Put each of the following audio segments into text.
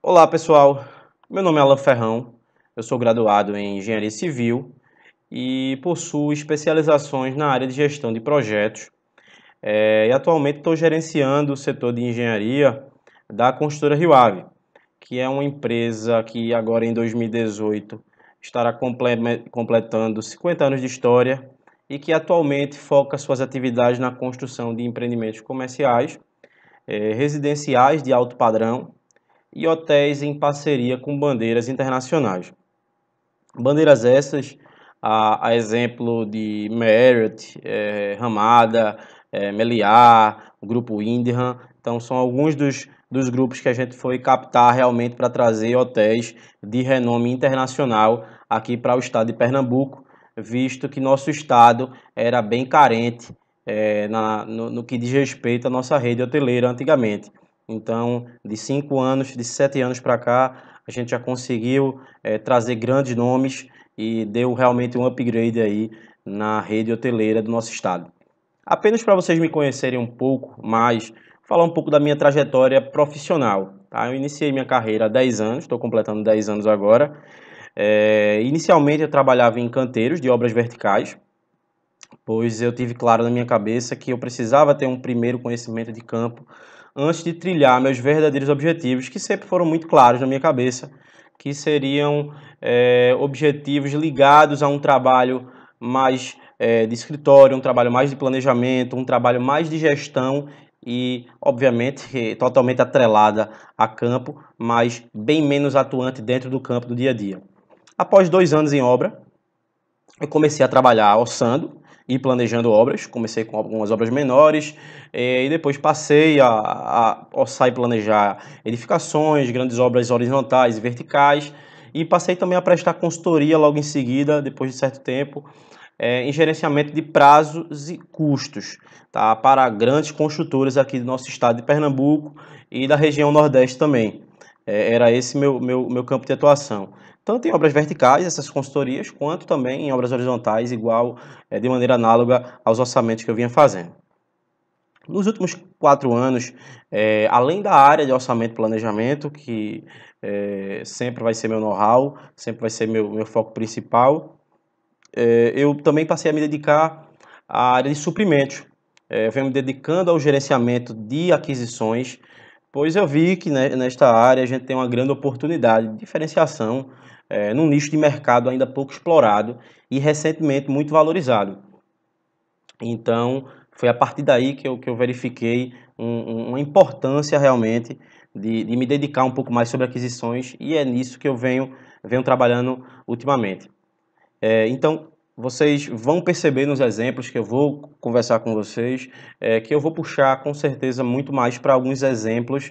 Olá pessoal, meu nome é Alan Ferrão, eu sou graduado em Engenharia Civil e possuo especializações na área de gestão de projetos. E atualmente estou gerenciando o setor de engenharia da construtora Rio Ave, que é uma empresa que agora em 2018 estará completando 50 anos de história e que atualmente foca suas atividades na construção de empreendimentos comerciais, residenciais de alto padrão e hotéis em parceria com bandeiras internacionais. Bandeiras essas, a exemplo de Marriott, Ramada, Meliá, o grupo Windham. Então, são alguns dos grupos que a gente foi captar realmente para trazer hotéis de renome internacional aqui para o estado de Pernambuco, visto que nosso estado era bem carente no que diz respeito à nossa rede hoteleira antigamente. Então, de 5 anos, de 7 anos para cá, a gente já conseguiu trazer grandes nomes e deu realmente um upgrade aí na rede hoteleira do nosso estado. Apenas para vocês me conhecerem um pouco mais, falar um pouco da minha trajetória profissional. Tá? Eu iniciei minha carreira há 10 anos, estou completando 10 anos agora. Inicialmente eu trabalhava em canteiros de obras verticais, pois eu tive claro na minha cabeça que eu precisava ter um primeiro conhecimento de campo antes de trilhar meus verdadeiros objetivos, que sempre foram muito claros na minha cabeça, que seriam objetivos ligados a um trabalho mais de escritório, um trabalho mais de planejamento, um trabalho mais de gestão e, obviamente, totalmente atrelada a campo, mas bem menos atuante dentro do campo do dia a dia. Após 2 anos em obra, eu comecei a trabalhar orçando e planejando obras. Comecei com algumas obras menores e depois passei a orçar e planejar edificações, grandes obras horizontais e verticais. E passei também a prestar consultoria logo em seguida, depois de certo tempo, em gerenciamento de prazos e custos, tá? Para grandes construtoras aqui do nosso estado de Pernambuco e da região Nordeste também. Era esse meu campo de atuação. Tanto em obras verticais, essas consultorias, quanto também em obras horizontais, igual, de maneira análoga aos orçamentos que eu vinha fazendo. Nos últimos 4 anos, além da área de orçamento e planejamento, que sempre vai ser meu know-how, sempre vai ser meu foco principal, eu também passei a me dedicar à área de suprimentos. Eu venho me dedicando ao gerenciamento de aquisições, pois eu vi que nesta área a gente tem uma grande oportunidade de diferenciação num nicho de mercado ainda pouco explorado e recentemente muito valorizado. Então, foi a partir daí que eu verifiquei uma importância realmente de me dedicar um pouco mais sobre aquisições e é nisso que eu venho trabalhando ultimamente. Então, vocês vão perceber nos exemplos que eu vou conversar com vocês, que eu vou puxar com certeza muito mais para alguns exemplos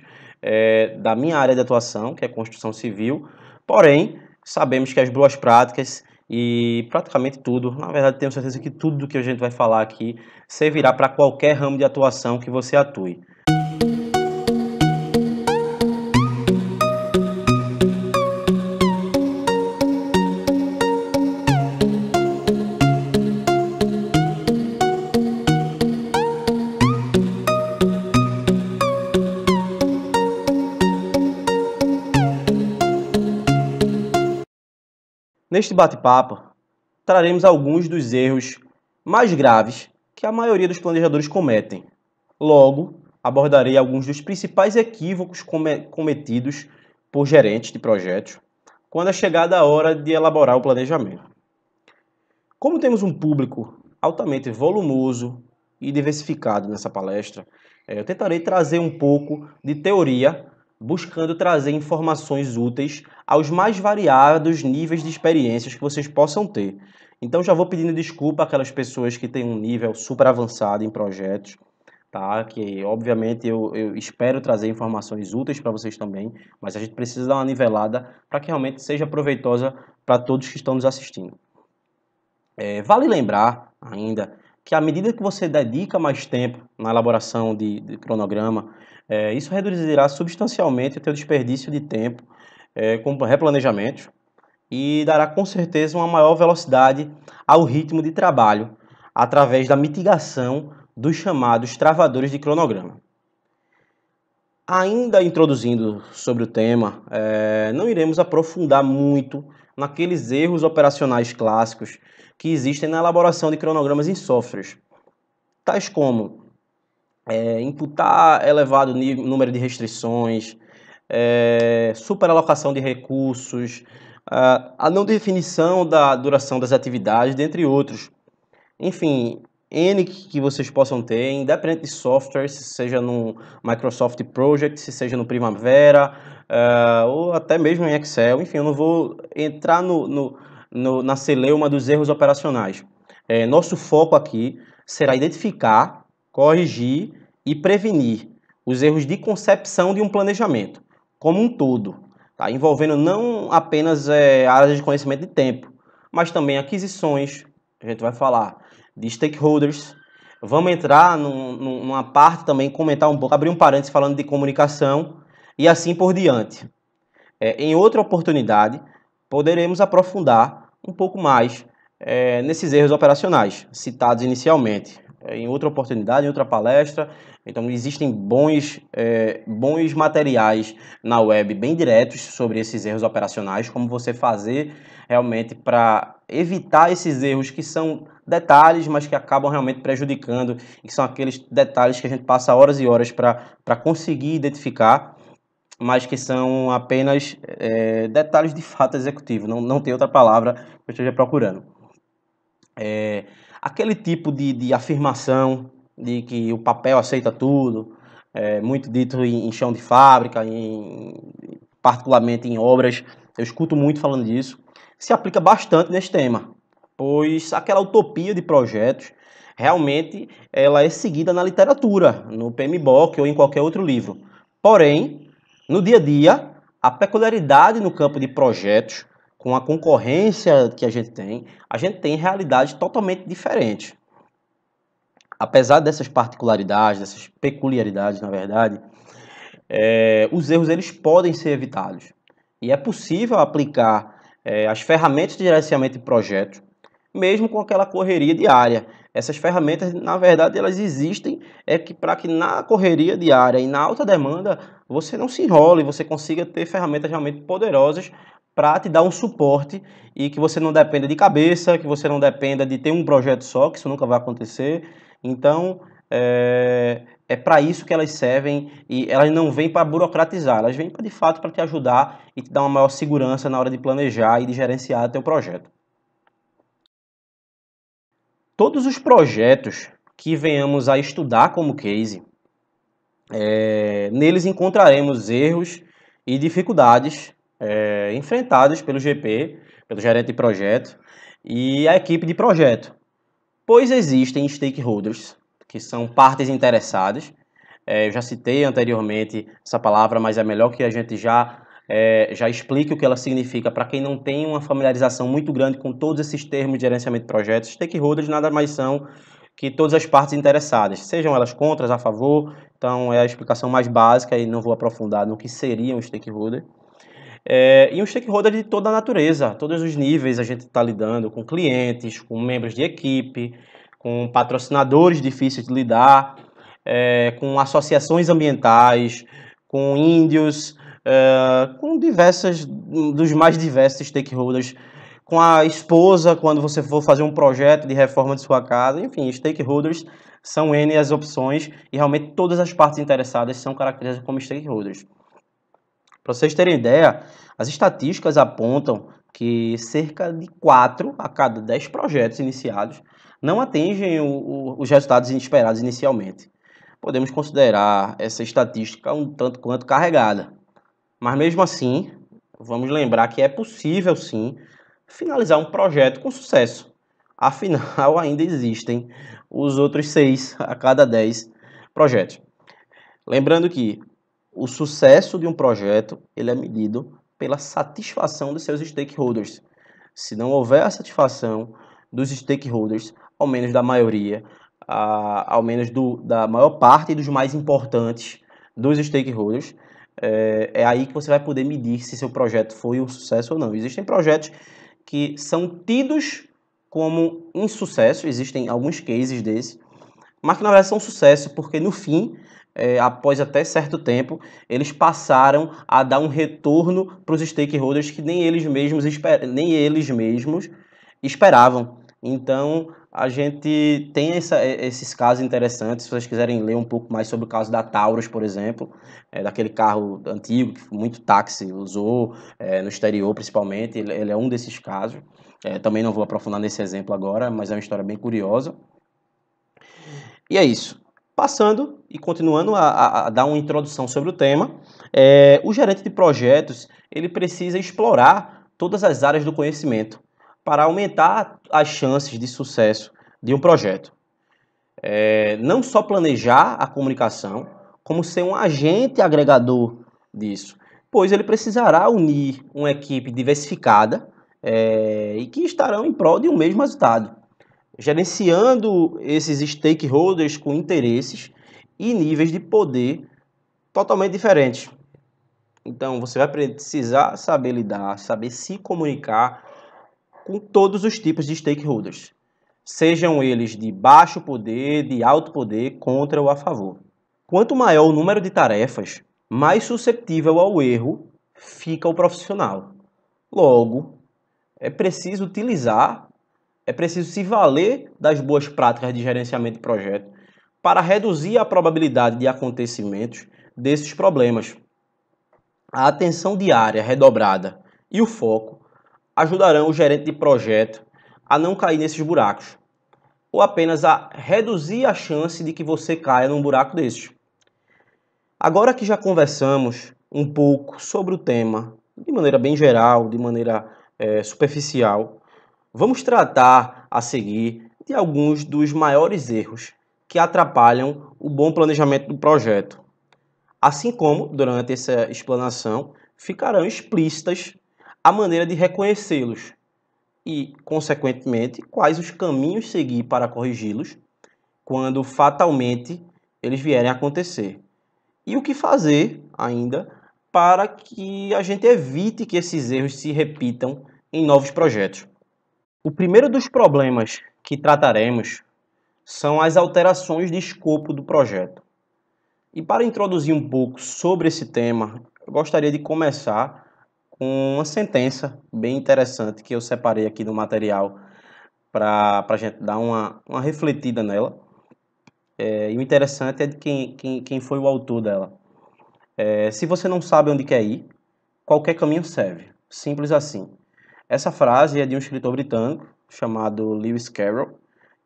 da minha área de atuação, que é construção civil, porém, sabemos que as boas práticas e praticamente tudo, na verdade tenho certeza que tudo do que a gente vai falar aqui servirá para qualquer ramo de atuação que você atue. Neste bate-papo, traremos alguns dos erros mais graves que a maioria dos planejadores cometem. Logo, abordarei alguns dos principais equívocos cometidos por gerentes de projetos quando é chegada a hora de elaborar o planejamento. Como temos um público altamente volumoso e diversificado nessa palestra, eu tentarei trazer um pouco de teoria, buscando trazer informações úteis aos mais variados níveis de experiências que vocês possam ter. Então já vou pedindo desculpa àquelas pessoas que têm um nível super avançado em projetos, tá? Que obviamente eu espero trazer informações úteis para vocês também, mas a gente precisa dar uma nivelada para que realmente seja proveitosa para todos que estão nos assistindo. Vale lembrar ainda que à medida que você dedica mais tempo na elaboração de cronograma, isso reduzirá substancialmente o teu desperdício de tempo com replanejamento e dará com certeza uma maior velocidade ao ritmo de trabalho através da mitigação dos chamados travadores de cronograma. Ainda introduzindo sobre o tema, não iremos aprofundar muito naqueles erros operacionais clássicos que existem na elaboração de cronogramas em softwares, tais como imputar elevado número de restrições, superalocação de recursos, a não definição da duração das atividades, dentre outros. Enfim, N que vocês possam ter, independente de software, se seja no Microsoft Project, se seja no Primavera, ou até mesmo em Excel. Enfim, eu não vou entrar na celeuma dos erros operacionais. Nosso foco aqui será identificar, corrigir e prevenir os erros de concepção de um planejamento, como um todo, tá? Envolvendo não apenas áreas de conhecimento de tempo, mas também aquisições. A gente vai falar de stakeholders. Vamos entrar numa parte também, comentar um pouco, abrir um parênteses falando de comunicação e assim por diante. Em outra oportunidade, poderemos aprofundar um pouco mais nesses erros operacionais citados inicialmente. Em outra oportunidade, em outra palestra. Então, existem bons materiais na web bem diretos sobre esses erros operacionais, como você fazer realmente para evitar esses erros que são detalhes, mas que acabam realmente prejudicando, e que são aqueles detalhes que a gente passa horas e horas para conseguir identificar, mas que são apenas detalhes de fato executivo, não tem outra palavra que eu esteja procurando. Aquele tipo de afirmação de que o papel aceita tudo, muito dito em chão de fábrica, particularmente em obras, eu escuto muito falando disso, se aplica bastante nesse tema, pois aquela utopia de projetos realmente ela é seguida na literatura, no PMBOK ou em qualquer outro livro. Porém, no dia a dia, a peculiaridade no campo de projetos, com a concorrência que a gente tem realidades totalmente diferentes. Apesar dessas particularidades, dessas peculiaridades, na verdade, os erros eles podem ser evitados. E é possível aplicar as ferramentas de gerenciamento de projetos, mesmo com aquela correria diária. Essas ferramentas, na verdade, elas existem para que na correria diária e na alta demanda, você não se enrole, você consiga ter ferramentas realmente poderosas para te dar um suporte e que você não dependa de cabeça, que você não dependa de ter um projeto só, que isso nunca vai acontecer. Então, é para isso que elas servem e elas não vêm para burocratizar, elas vêm de fato para te ajudar e te dar uma maior segurança na hora de planejar e de gerenciar teu projeto. Todos os projetos que venhamos a estudar como case, neles encontraremos erros e dificuldades enfrentados pelo GP, pelo gerente de projeto e a equipe de projeto, pois existem stakeholders, que são partes interessadas. Eu já citei anteriormente essa palavra, mas é melhor que a gente já explique o que ela significa para quem não tem uma familiarização muito grande com todos esses termos de gerenciamento de projetos. Stakeholders nada mais são que todas as partes interessadas, sejam elas contra, a favor. Então é a explicação mais básica e não vou aprofundar no que seria um stakeholder. E um stakeholder de toda a natureza, todos os níveis a gente está lidando com clientes, com membros de equipe, com patrocinadores difíceis de lidar, com associações ambientais, com índios, com dos mais diversos stakeholders, com a esposa quando você for fazer um projeto de reforma de sua casa, enfim, stakeholders são N as opções e realmente todas as partes interessadas são caracterizadas como stakeholders. Para vocês terem ideia, as estatísticas apontam que cerca de 4 a cada 10 projetos iniciados não atingem os resultados esperados inicialmente. Podemos considerar essa estatística um tanto quanto carregada. Mas mesmo assim, vamos lembrar que é possível sim finalizar um projeto com sucesso. Afinal, ainda existem os outros 6 a cada 10 projetos. Lembrando que o sucesso de um projeto ele é medido pela satisfação dos seus stakeholders. Se não houver a satisfação dos stakeholders, ao menos da maioria, ao menos da maior parte dos mais importantes dos stakeholders, é aí que você vai poder medir se seu projeto foi um sucesso ou não. Existem projetos que são tidos como insucesso, existem alguns cases desses, mas que na verdade são um sucesso porque no fim após até certo tempo, eles passaram a dar um retorno para os stakeholders que nem eles mesmos esperavam. Então, a gente tem esses casos interessantes. Se vocês quiserem ler um pouco mais sobre o caso da Taurus, por exemplo, daquele carro antigo que muito táxi usou, no exterior principalmente, ele é um desses casos. Também não vou aprofundar nesse exemplo agora, mas é uma história bem curiosa. E é isso. Passando e continuando a dar uma introdução sobre o tema, o gerente de projetos ele precisa explorar todas as áreas do conhecimento para aumentar as chances de sucesso de um projeto. Não só planejar a comunicação, como ser um agente agregador disso, pois ele precisará unir uma equipe diversificada e que estarão em prol de um mesmo resultado, gerenciando esses stakeholders com interesses e níveis de poder totalmente diferentes. Então, você vai precisar saber lidar, saber se comunicar com todos os tipos de stakeholders, sejam eles de baixo poder, de alto poder, contra ou a favor. Quanto maior o número de tarefas, mais suscetível ao erro fica o profissional. Logo, é preciso se valer das boas práticas de gerenciamento de projeto para reduzir a probabilidade de acontecimentos desses problemas. A atenção diária redobrada e o foco ajudarão o gerente de projeto a não cair nesses buracos, ou apenas a reduzir a chance de que você caia num buraco desses. Agora que já conversamos um pouco sobre o tema, de maneira bem geral, de maneira superficial, vamos tratar a seguir de alguns dos maiores erros que atrapalham o bom planejamento do projeto. Assim como, durante essa explanação, ficarão explícitas a maneira de reconhecê-los e, consequentemente, quais os caminhos seguir para corrigi-los quando fatalmente eles vierem a acontecer. E o que fazer ainda para que a gente evite que esses erros se repitam em novos projetos. O primeiro dos problemas que trataremos são as alterações de escopo do projeto. E para introduzir um pouco sobre esse tema, eu gostaria de começar com uma sentença bem interessante que eu separei aqui no material para a gente dar uma refletida nela. E o interessante é de quem foi o autor dela. Se você não sabe onde quer ir, qualquer caminho serve. Simples assim. Essa frase é de um escritor britânico chamado Lewis Carroll,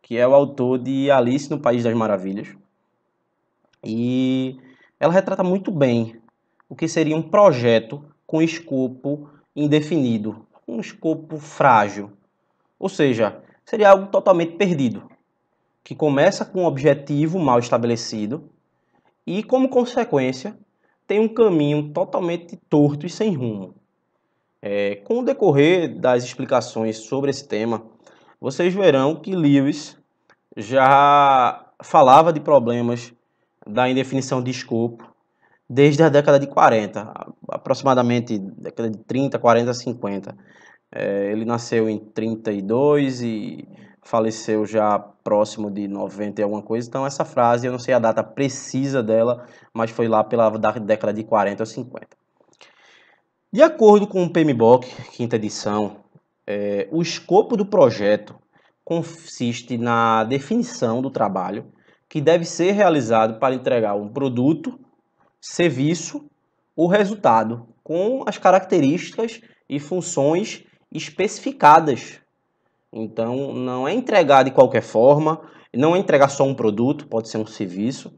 que é o autor de Alice no País das Maravilhas. E ela retrata muito bem o que seria um projeto com escopo indefinido, um escopo frágil. Ou seja, seria algo totalmente perdido, que começa com um objetivo mal estabelecido e, como consequência, tem um caminho totalmente torto e sem rumo. Com o decorrer das explicações sobre esse tema, vocês verão que Lewis já falava de problemas da indefinição de escopo desde a década de 40, aproximadamente década de 30, 40, 50. Ele nasceu em 32 e faleceu já próximo de 90 e alguma coisa. Então essa frase, eu não sei a data precisa dela, mas foi lá pela década de 40 ou 50. De acordo com o PMBOK, quinta edição, o escopo do projeto consiste na definição do trabalho que deve ser realizado para entregar um produto, serviço ou resultado com as características e funções especificadas. Então, não é entregar de qualquer forma, não é entregar só um produto, pode ser um serviço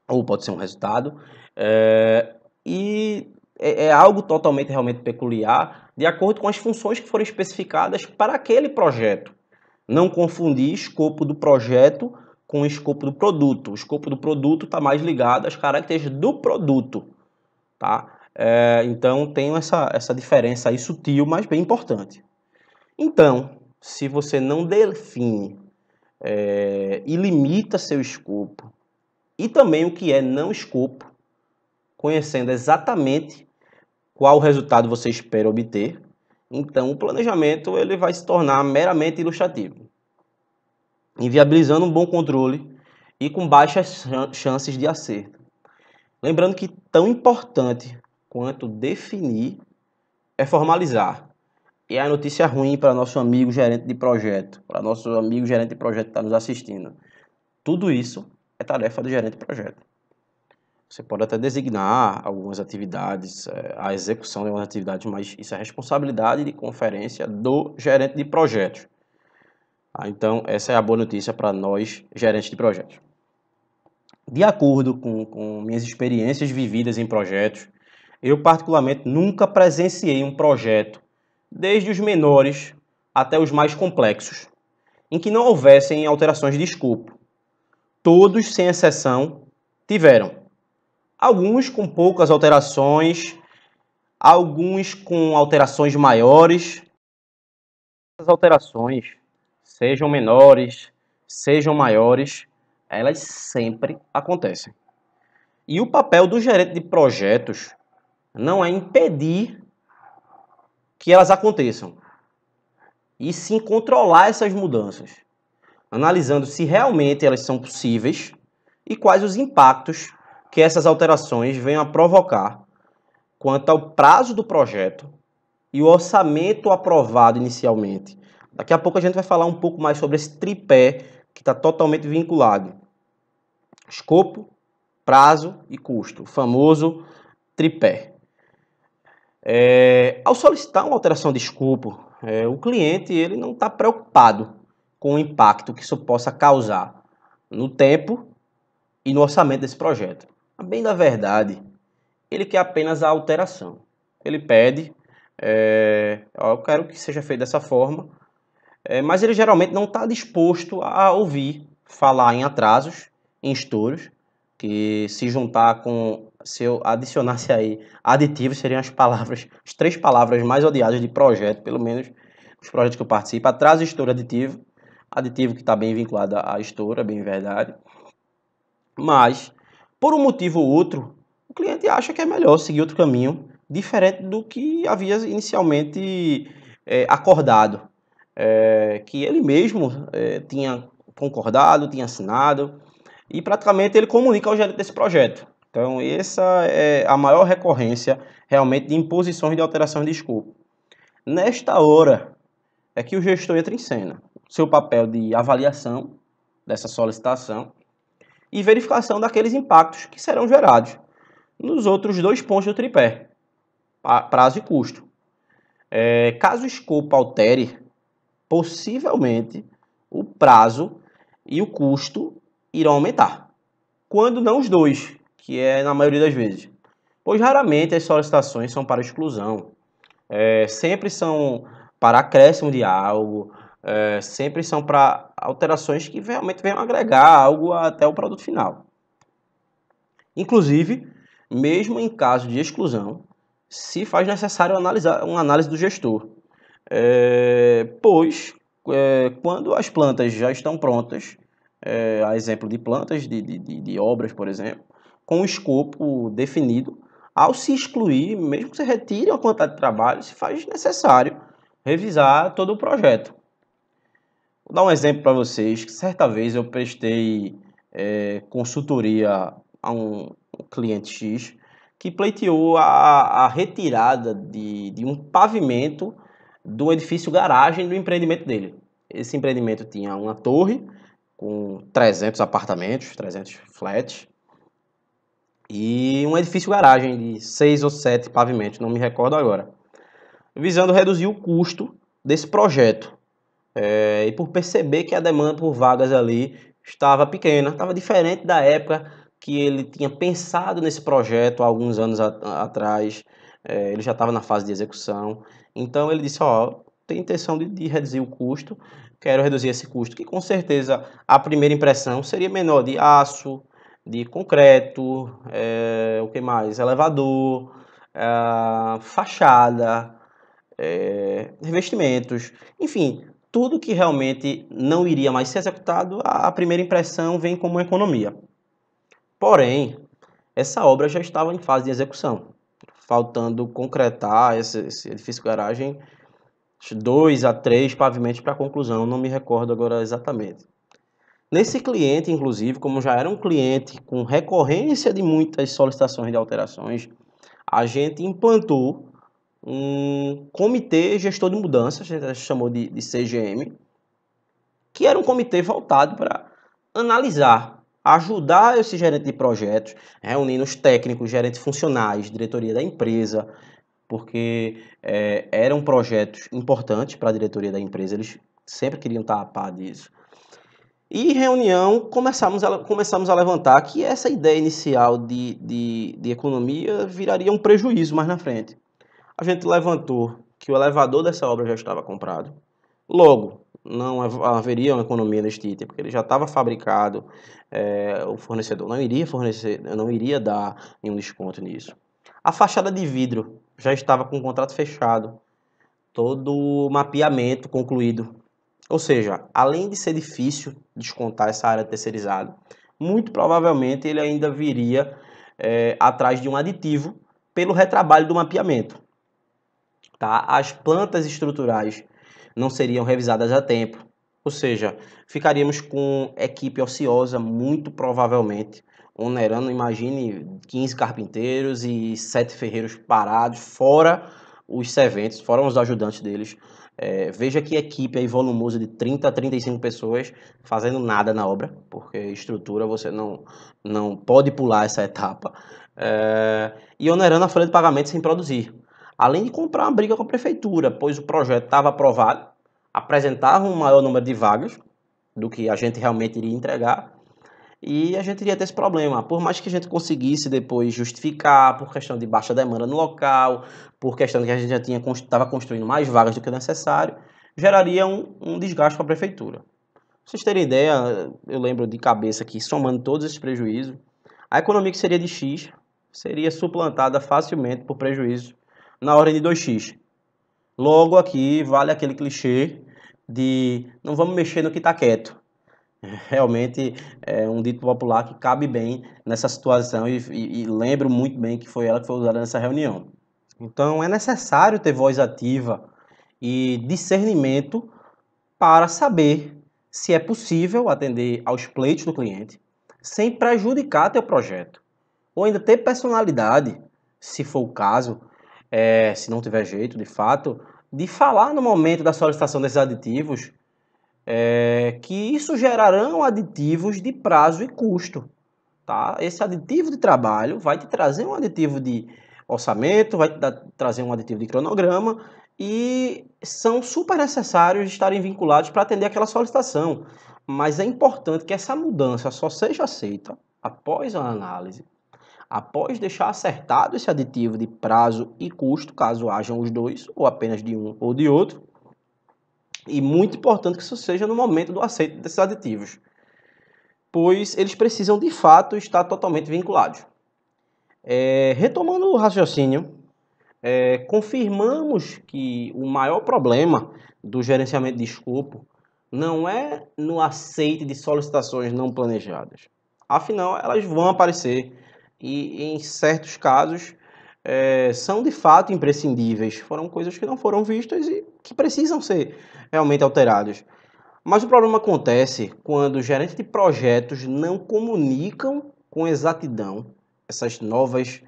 ou pode ser um resultado. E é algo totalmente realmente peculiar, de acordo com as funções que foram especificadas para aquele projeto. Não confundir escopo do projeto com o escopo do produto. O escopo do produto está mais ligado às características do produto, tá? Então tem essa diferença aí sutil, mas bem importante. Então, se você não define e limita seu escopo, e também o que é não escopo, conhecendo exatamente qual resultado você espera obter, então o planejamento ele vai se tornar meramente ilustrativo, inviabilizando um bom controle e com baixas chances de acerto. Lembrando que tão importante quanto definir é formalizar. E a notícia ruim para nosso amigo gerente de projeto, para nosso amigo gerente de projeto que está nos assistindo. Tudo isso é tarefa do gerente de projeto. Você pode até designar algumas atividades, a execução de algumas atividades, mas isso é responsabilidade de conferência do gerente de projetos. Então, essa é a boa notícia para nós, gerentes de projetos. De acordo com minhas experiências vividas em projetos, eu particularmente nunca presenciei um projeto, desde os menores até os mais complexos, em que não houvessem alterações de escopo. Todos, sem exceção, tiveram. Alguns com poucas alterações, alguns com alterações maiores. As alterações, sejam menores, sejam maiores, elas sempre acontecem. E o papel do gerente de projetos não é impedir que elas aconteçam, e sim controlar essas mudanças, analisando se realmente elas são possíveis e quais os impactos que essas alterações venham a provocar quanto ao prazo do projeto e o orçamento aprovado inicialmente. Daqui a pouco a gente vai falar um pouco mais sobre esse tripé que está totalmente vinculado. Escopo, prazo e custo, o famoso tripé. Ao solicitar uma alteração de escopo, o cliente ele não está preocupado com o impacto que isso possa causar no tempo e no orçamento desse projeto. A bem da verdade, ele quer apenas a alteração. Ele pede, eu quero que seja feito dessa forma, mas ele geralmente não está disposto a ouvir falar em atrasos, em estouros, que se juntar com, se eu adicionasse aí aditivos, seriam as 3 palavras mais odiadas de projeto, pelo menos os projetos que eu participo: atraso, estouro, aditivo. Aditivo que está bem vinculado a estouro, é bem verdade. Mas, por um motivo ou outro, o cliente acha que é melhor seguir outro caminho, diferente do que havia inicialmente acordado. Que ele mesmo tinha concordado, tinha assinado, e praticamente ele comunica ao gerente desse projeto. Então, essa é a maior recorrência realmente de imposições de alterações de escopo. Nesta hora é que o gestor entra em cena. Seu papel de avaliação dessa solicitação e verificação daqueles impactos que serão gerados nos outros 2 pontos do tripé, prazo e custo. Caso o escopo altere, possivelmente o prazo e o custo irão aumentar. Quando não os dois, que é na maioria das vezes. Pois raramente as solicitações são para exclusão. Sempre são para acréscimo de algo, sempre são para alterações que realmente venham agregar algo até o produto final. Inclusive, mesmo em caso de exclusão, se faz necessário analisar uma análise do gestor. Pois, quando as plantas já estão prontas, a exemplo de plantas de obras, por exemplo, com o escopo definido, ao se excluir, mesmo que você retire uma quantidade de trabalho, se faz necessário revisar todo o projeto. Vou dar um exemplo para vocês, que certa vez eu prestei consultoria a um cliente X que pleiteou a retirada de um pavimento do edifício garagem do empreendimento dele. Esse empreendimento tinha uma torre com 300 apartamentos, 300 flats, e um edifício garagem de 6 ou 7 pavimentos, não me recordo agora, visando reduzir o custo desse projeto. E por perceber que a demanda por vagas ali estava pequena, estava diferente da época que ele tinha pensado nesse projeto há alguns anos atrás. Ele já estava na fase de execução, então ele disse: tem intenção de reduzir o custo, quero reduzir esse custo, que com certeza a primeira impressão seria menor, de aço, de concreto, o que mais? Elevador, fachada, revestimentos, enfim, tudo que realmente não iria mais ser executado, a primeira impressão vem como uma economia. Porém, essa obra já estava em fase de execução, faltando concretar esse edifício garagem, 2 a 3 pavimentos para a conclusão, não me recordo agora exatamente. Nesse cliente, inclusive, como já era um cliente com recorrência de muitas solicitações de alterações, a gente implantou um comitê gestor de mudanças, a gente chamou de CGM, que era um comitê voltado para analisar, ajudar esse gerente de projetos, reunindo os técnicos, gerentes funcionais, diretoria da empresa, porque eram projetos importantes para a diretoria da empresa, eles sempre queriam estar a par disso. E em reunião começamos a levantar que essa ideia inicial de economia viraria um prejuízo mais na frente. A gente levantou que o elevador dessa obra já estava comprado. Logo, não haveria uma economia neste item, porque ele já estava fabricado, o fornecedor não iria fornecer, não iria dar nenhum desconto nisso. A fachada de vidro já estava com o contrato fechado, todo o mapeamento concluído. Ou seja, além de ser difícil descontar essa área terceirizada, muito provavelmente ele ainda viria atrás de um aditivo pelo retrabalho do mapeamento. Tá? As plantas estruturais não seriam revisadas a tempo, ou seja, ficaríamos com equipe ociosa, muito provavelmente, onerando, imagine, 15 carpinteiros e 7 ferreiros parados, fora os serventes, fora os ajudantes deles. Veja que equipe aí volumosa de 30 a 35 pessoas fazendo nada na obra, porque estrutura você não pode pular essa etapa, e onerando a folha de pagamento sem produzir. Além de comprar uma briga com a prefeitura, pois o projeto estava aprovado, apresentava um maior número de vagas do que a gente realmente iria entregar, e a gente iria ter esse problema. Por mais que a gente conseguisse depois justificar, por questão de baixa demanda no local, por questão de que a gente já estava construindo mais vagas do que necessário, geraria um desgaste para a prefeitura. Pra vocês terem ideia, eu lembro de cabeça que, somando todos esses prejuízos, a economia que seria de X seria suplantada facilmente por prejuízo na ordem de 2x. Logo aqui vale aquele clichê de não vamos mexer no que está quieto. Realmente é um dito popular que cabe bem nessa situação e lembro muito bem que foi ela que foi usada nessa reunião. Então é necessário ter voz ativa e discernimento para saber se é possível atender aos pleitos do cliente sem prejudicar teu projeto, ou ainda ter personalidade, se for o caso, se não tiver jeito, de fato, de falar no momento da solicitação desses aditivos, que isso gerarão aditivos de prazo e custo. Tá? Esse aditivo de trabalho vai te trazer um aditivo de orçamento, vai te trazer um aditivo de cronograma e são super necessários estarem vinculados para atender aquela solicitação. Mas é importante que essa mudança só seja aceita após a análise, após deixar acertado esse aditivo de prazo e custo, caso hajam os dois, ou apenas de um ou de outro. E muito importante que isso seja no momento do aceito desses aditivos, pois eles precisam de fato estar totalmente vinculados. Retomando o raciocínio, confirmamos que o maior problema do gerenciamento de escopo não é no aceite de solicitações não planejadas. Afinal, elas vão aparecer e, em certos casos, são de fato imprescindíveis. Foram coisas que não foram vistas e que precisam ser realmente alteradas. Mas o problema acontece quando os gerentes de projetos não comunicam com exatidão essas novas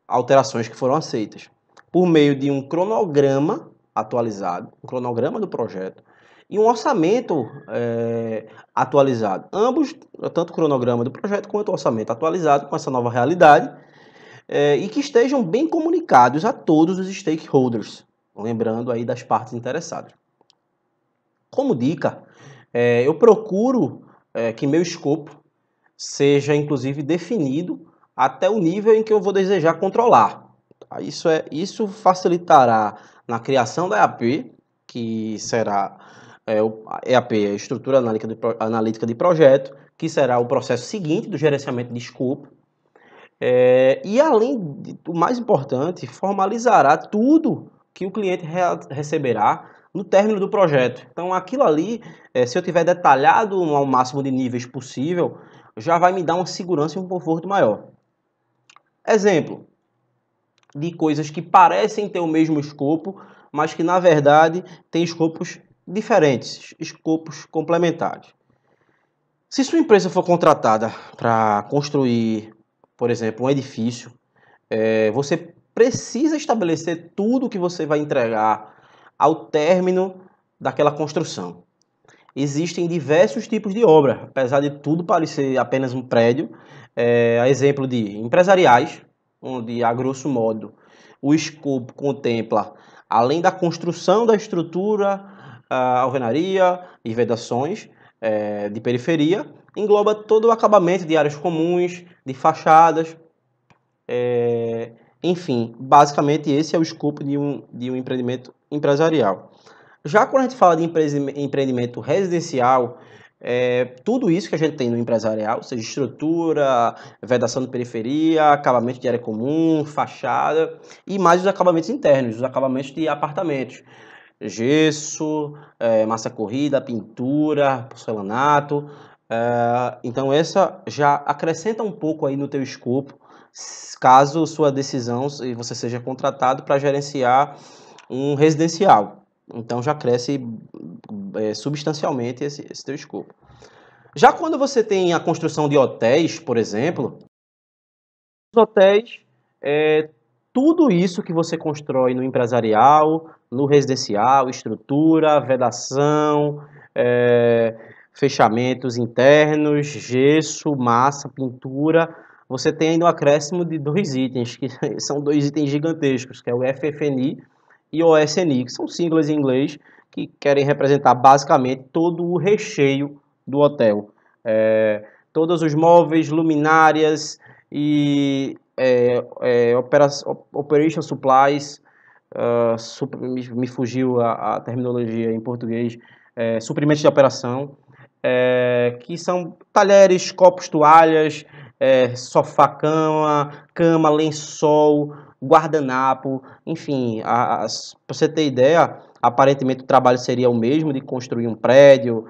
alterações que foram aceitas, por meio de um cronograma atualizado, um cronograma do projeto, e um orçamento atualizado. Ambos, tanto o cronograma do projeto quanto o orçamento atualizado com essa nova realidade, e que estejam bem comunicados a todos os stakeholders, lembrando aí das partes interessadas. Como dica, eu procuro que meu escopo seja inclusive definido até o nível em que eu vou desejar controlar. Isso facilitará na criação da EAP, que será a EAP, a Estrutura Analítica de Projeto, que será o processo seguinte do gerenciamento de escopo. E além do mais importante, formalizará tudo que o cliente receberá no término do projeto. Então aquilo ali, se eu tiver detalhado ao máximo de níveis possível, já vai me dar uma segurança e um conforto maior. Exemplo de coisas que parecem ter o mesmo escopo, mas que na verdade têm escopos diferentes, escopos complementares. Se sua empresa for contratada para construir, por exemplo, um edifício, você precisa estabelecer tudo o que você vai entregar ao término daquela construção. Existem diversos tipos de obra, apesar de tudo parecer apenas um prédio, a exemplo de empresariais, onde, a grosso modo, o escopo contempla, além da construção da estrutura, a alvenaria e vedações de periferia, engloba todo o acabamento de áreas comuns, de fachadas, enfim, basicamente esse é o escopo de um empreendimento empresarial. Já quando a gente fala de empreendimento residencial, tudo isso que a gente tem no empresarial, seja estrutura, vedação de periferia, acabamento de área comum, fachada e mais os acabamentos internos, os acabamentos de apartamentos. Gesso, massa corrida, pintura, porcelanato. Então essa já acrescenta um pouco aí no teu escopo, caso sua decisão e você seja contratado para gerenciar um residencial. Então já cresce substancialmente esse teu escopo. Já quando você tem a construção de hotéis, por exemplo, os hotéis, tudo isso que você constrói no empresarial, no residencial, estrutura, vedação, fechamentos internos, gesso, massa, pintura, você tem ainda um acréscimo de 2 itens, que são 2 itens gigantescos, que é o FF&E e o OSNI, que são siglas em inglês que querem representar basicamente todo o recheio do hotel. Todos os móveis, luminárias e operation supplies, me fugiu a terminologia em português, suprimentos de operação, que são talheres, copos, toalhas, sofá-cama, cama, lençol, guardanapo, enfim, para você ter ideia, aparentemente o trabalho seria o mesmo de construir um prédio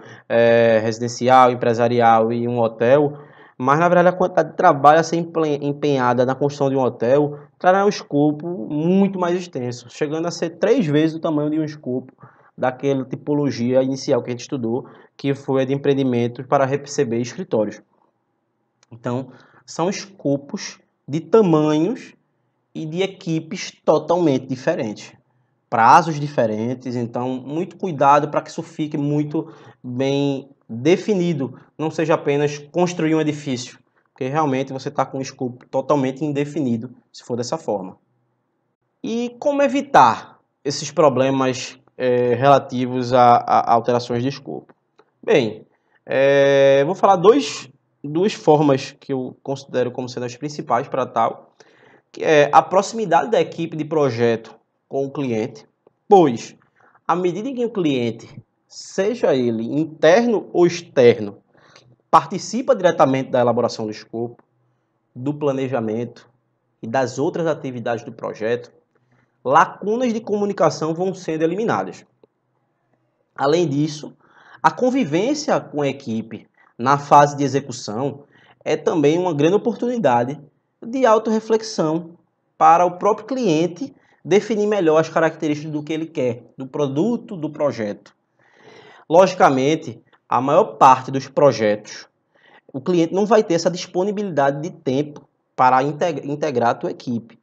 residencial, empresarial e um hotel, mas na verdade a quantidade de trabalho a ser empenhada na construção de um hotel trará um escopo muito mais extenso, chegando a ser 3 vezes o tamanho de um escopo daquela tipologia inicial que a gente estudou, que foi a de empreendimentos para receber escritórios. Então, são escopos de tamanhos e de equipes totalmente diferentes, prazos diferentes, então muito cuidado para que isso fique muito bem definido, não seja apenas construir um edifício, porque realmente você está com um escopo totalmente indefinido, se for dessa forma. E como evitar esses problemas relativos a alterações de escopo? Bem, vou falar duas formas que eu considero como sendo as principais para tal, que é a proximidade da equipe de projeto com o cliente, pois, à medida que o cliente, seja ele interno ou externo, participa diretamente da elaboração do escopo, do planejamento e das outras atividades do projeto, lacunas de comunicação vão sendo eliminadas. Além disso, a convivência com a equipe na fase de execução é também uma grande oportunidade de autorreflexão para o próprio cliente definir melhor as características do que ele quer, do produto, do projeto. Logicamente, a maior parte dos projetos, o cliente não vai ter essa disponibilidade de tempo para integrar a tua equipe.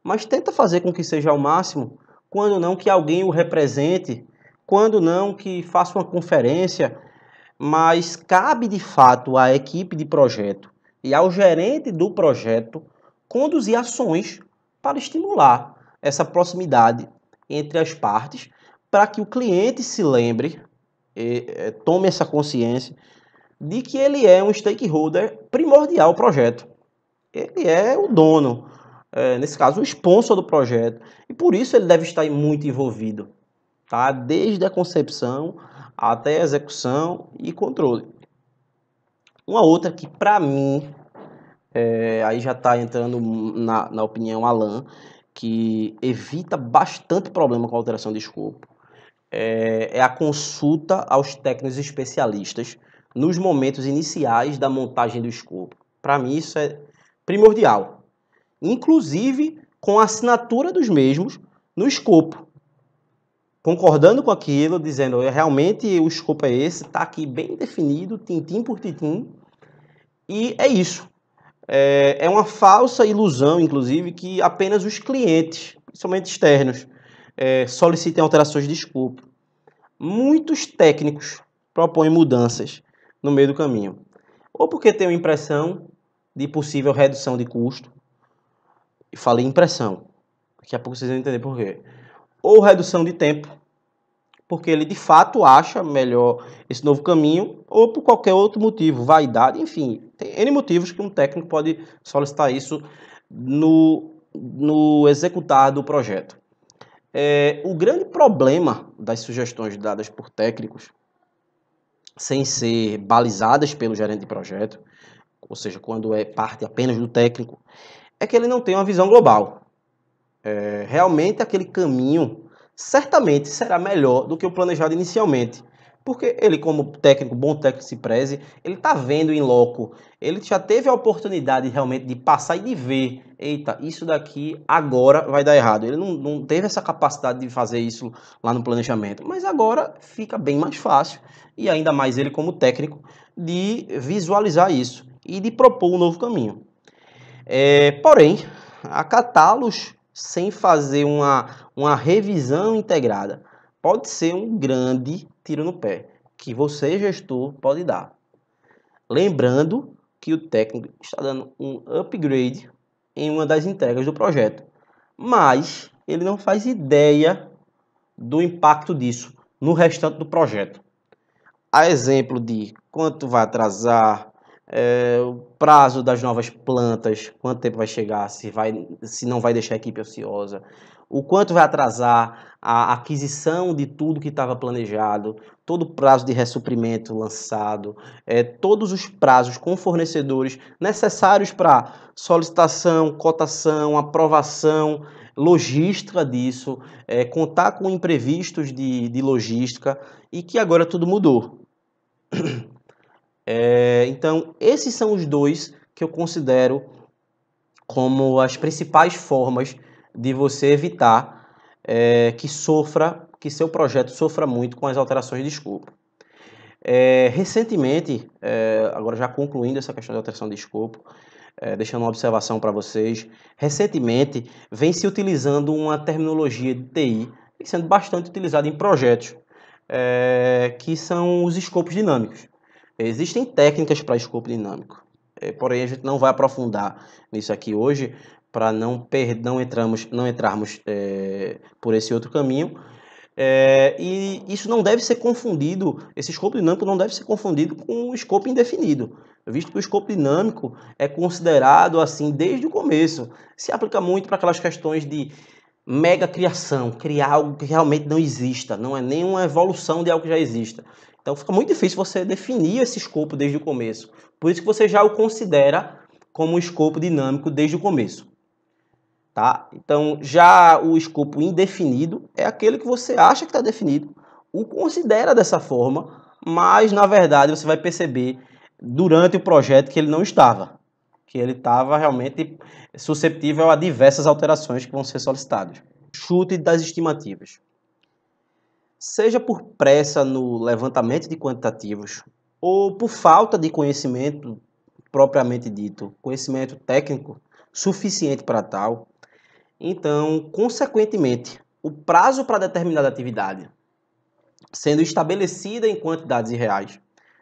Mas tenta fazer com que seja ao máximo, quando não que alguém o represente, quando não que faça uma conferência, mas cabe de fato à equipe de projeto e ao gerente do projeto conduzir ações para estimular essa proximidade entre as partes, para que o cliente se lembre, tome essa consciência de que ele é um stakeholder primordial ao projeto. Ele é o dono, nesse caso, o sponsor do projeto, e por isso ele deve estar muito envolvido, tá? Desde a concepção até a execução e controle. Uma outra que, para mim, aí já está entrando na opinião Alan, que evita bastante problema com a alteração de escopo, é a consulta aos técnicos especialistas nos momentos iniciais da montagem do escopo. Para mim isso é primordial, inclusive com a assinatura dos mesmos no escopo. concordando com aquilo, dizendo realmente o escopo é esse, está aqui bem definido, tintim por tintim, e é isso. É uma falsa ilusão, inclusive, que apenas os clientes, principalmente externos, solicitem alterações de escopo. Muitos técnicos propõem mudanças no meio do caminho, ou porque tem uma impressão de possível redução de custo, e falei impressão, daqui a pouco vocês vão entender por quê, ou redução de tempo, porque ele de fato acha melhor esse novo caminho, ou por qualquer outro motivo, vaidade, enfim, tem N motivos que um técnico pode solicitar isso no executar do projeto. O grande problema das sugestões dadas por técnicos, sem ser balizadas pelo gerente de projeto, ou seja, quando é parte apenas do técnico, é que ele não tem uma visão global. Realmente aquele caminho certamente será melhor do que o planejado inicialmente. Porque ele, como técnico, bom técnico se preze, ele está vendo em loco, ele já teve a oportunidade realmente de passar e de ver, eita, isso daqui agora vai dar errado. Ele não teve essa capacidade de fazer isso lá no planejamento, mas agora fica bem mais fácil, e ainda mais ele como técnico, de visualizar isso e de propor um novo caminho. Porém, acatá-los sem fazer uma revisão integrada pode ser um grande tiro no pé que você, gestor, pode dar. Lembrando que o técnico está dando um upgrade em uma das entregas do projeto, mas ele não faz ideia do impacto disso no restante do projeto. A exemplo de quanto vai atrasar, o prazo das novas plantas, quanto tempo vai chegar, se não vai deixar a equipe ociosa, o quanto vai atrasar a aquisição de tudo que estava planejado, todo o prazo de ressuprimento lançado, todos os prazos com fornecedores necessários para solicitação, cotação, aprovação, logística disso, contar com imprevistos de logística, e que agora tudo mudou. Então, esses são os dois que eu considero como as principais formas de você evitar que seu projeto sofra muito com as alterações de escopo. Recentemente, agora já concluindo essa questão de alteração de escopo, deixando uma observação para vocês, recentemente vem se utilizando uma terminologia de TI, sendo bastante utilizada em projetos, que são os escopos dinâmicos. Existem técnicas para escopo dinâmico, porém a gente não vai aprofundar nisso aqui hoje para não entrarmos por esse outro caminho. E isso não deve ser confundido, esse escopo dinâmico não deve ser confundido com o escopo indefinido, visto que o escopo dinâmico é considerado assim desde o começo. Se aplica muito para aquelas questões de mega criação, criar algo que realmente não exista, não é nenhuma evolução de algo que já exista. Então fica muito difícil você definir esse escopo desde o começo. Por isso que você já o considera como um escopo dinâmico desde o começo. Tá? Então já o escopo indefinido é aquele que você acha que está definido, o considera dessa forma, mas na verdade você vai perceber durante o projeto que ele não estava, que ele estava realmente susceptível a diversas alterações que vão ser solicitadas. Chute das estimativas. Seja por pressa no levantamento de quantitativos ou por falta de conhecimento propriamente dito, conhecimento técnico suficiente para tal, então, consequentemente, o prazo para determinada atividade, sendo estabelecida em quantidades irreais,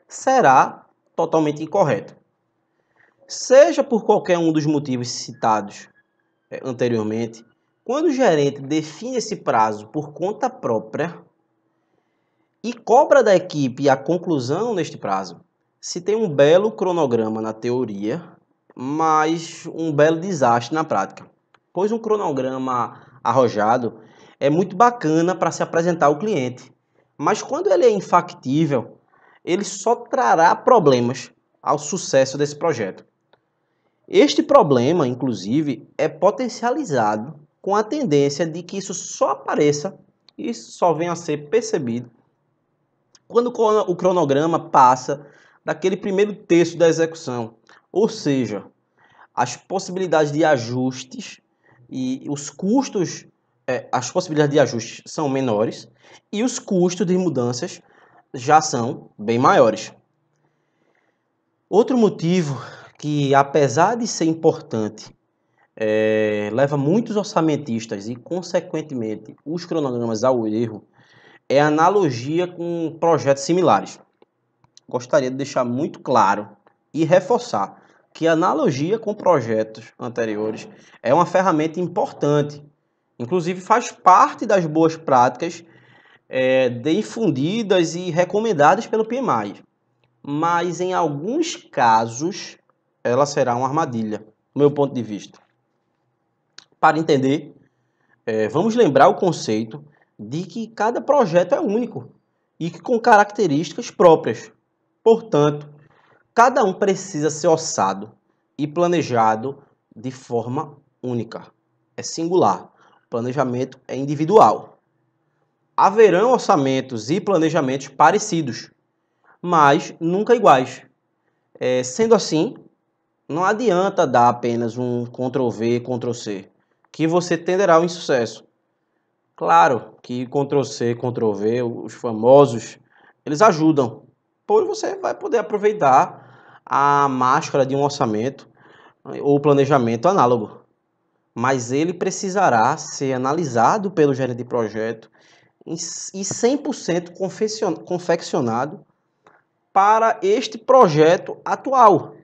será totalmente incorreto. Seja por qualquer um dos motivos citados anteriormente, quando o gerente define esse prazo por conta própria e cobra da equipe a conclusão neste prazo, se tem um belo cronograma na teoria, mas um belo desastre na prática. Pois um cronograma arrojado é muito bacana para se apresentar ao cliente, mas quando ele é infactível, ele só trará problemas ao sucesso desse projeto. Este problema, inclusive, é potencializado com a tendência de que isso só apareça e só venha a ser percebido quando o cronograma passa daquele primeiro terço da execução, ou seja, as possibilidades de ajustes e os custos as possibilidades de ajuste são menores e os custos de mudanças já são bem maiores. Outro motivo que, apesar de ser importante, leva muitos orçamentistas e, consequentemente, os cronogramas ao erro, é a analogia com projetos similares. Gostaria de deixar muito claro e reforçar que a analogia com projetos anteriores é uma ferramenta importante, inclusive faz parte das boas práticas difundidas e recomendadas pelo PMI, mas em alguns casos ela será uma armadilha, do meu ponto de vista. Para entender, vamos lembrar o conceito de que cada projeto é único e que com características próprias. Portanto, cada um precisa ser orçado e planejado de forma única. É singular. O planejamento é individual. Haverão orçamentos e planejamentos parecidos, mas nunca iguais. Sendo assim, não adianta dar apenas um Ctrl+V, Ctrl+C, que você tenderá ao insucesso. Claro que Ctrl+C, Ctrl+V, os famosos, eles ajudam, pois você vai poder aproveitar a máscara de um orçamento ou planejamento análogo. Mas ele precisará ser analisado pelo gerente de projeto e 100% confeccionado para este projeto atual.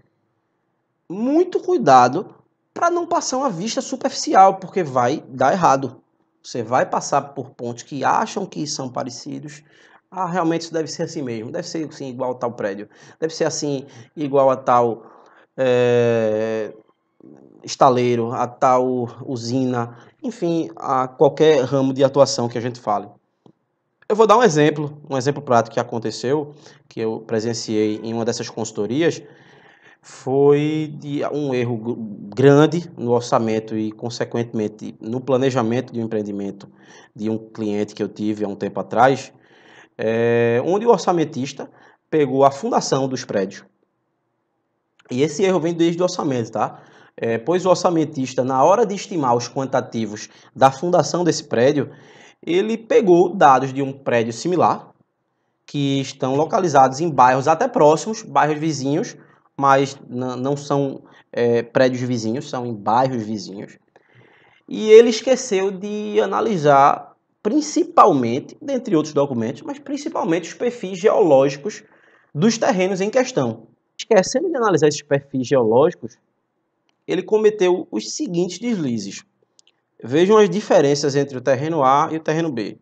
Muito cuidado para não passar uma vista superficial, porque vai dar errado. Você vai passar por pontos que acham que são parecidos. Realmente isso deve ser assim mesmo. Deve ser assim igual a tal prédio. Deve ser assim igual a tal estaleiro, a tal usina. Enfim, a qualquer ramo de atuação que a gente fale. Eu vou dar um exemplo prático que aconteceu, que eu presenciei em uma dessas consultorias. Foi de um erro grande no orçamento e, consequentemente, no planejamento de um empreendimento de um cliente que eu tive há um tempo atrás, onde o orçamentista pegou a fundação dos prédios. E esse erro vem desde o orçamento, tá? Pois o orçamentista, na hora de estimar os quantitativos da fundação desse prédio, ele pegou dados de um prédio similar, que estão localizados em bairros até próximos, bairros vizinhos, mas não são prédios vizinhos, são em bairros vizinhos. E ele esqueceu de analisar principalmente, dentre outros documentos, mas principalmente os perfis geológicos dos terrenos em questão. Esquecendo de analisar esses perfis geológicos, ele cometeu os seguintes deslizes. Vejam as diferenças entre o terreno A e o terreno B.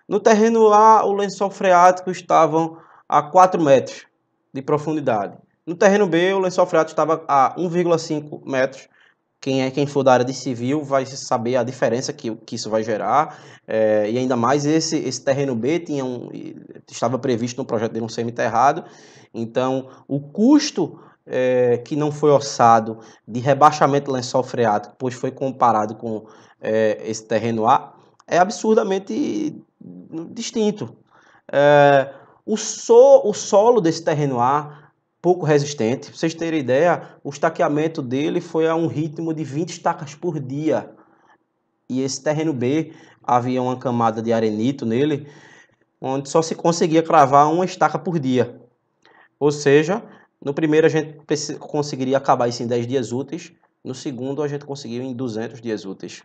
No terreno A, o lençol freático estava a 4 metros de profundidade. No terreno B, o lençol freático estava a 1,5 metros. Quem for da área de civil vai saber a diferença que isso vai gerar. E ainda mais esse terreno B estava previsto no projeto de um semienterrado. Então, o custo que não foi orçado de rebaixamento do lençol freático, pois foi comparado com esse terreno A, é absurdamente distinto. O solo desse terreno A, pouco resistente. Pra vocês terem ideia, o estaqueamento dele foi a um ritmo de 20 estacas por dia. E esse terreno B, havia uma camada de arenito nele, onde só se conseguia cravar uma estaca por dia. Ou seja, no primeiro a gente conseguiria acabar isso em 10 dias úteis, no segundo a gente conseguiu em 200 dias úteis.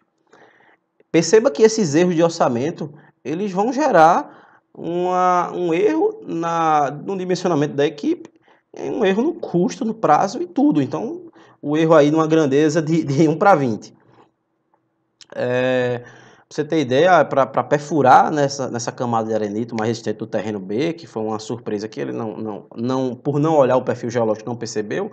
Perceba que esses erros de orçamento, eles vão gerar um erro no dimensionamento da equipe, um erro no custo, no prazo e tudo. Então, o erro aí numa grandeza de 1 para 20. Pra você ter ideia, para perfurar nessa camada de arenito mais resistente do terreno B, que foi uma surpresa que ele por não olhar o perfil geológico não percebeu,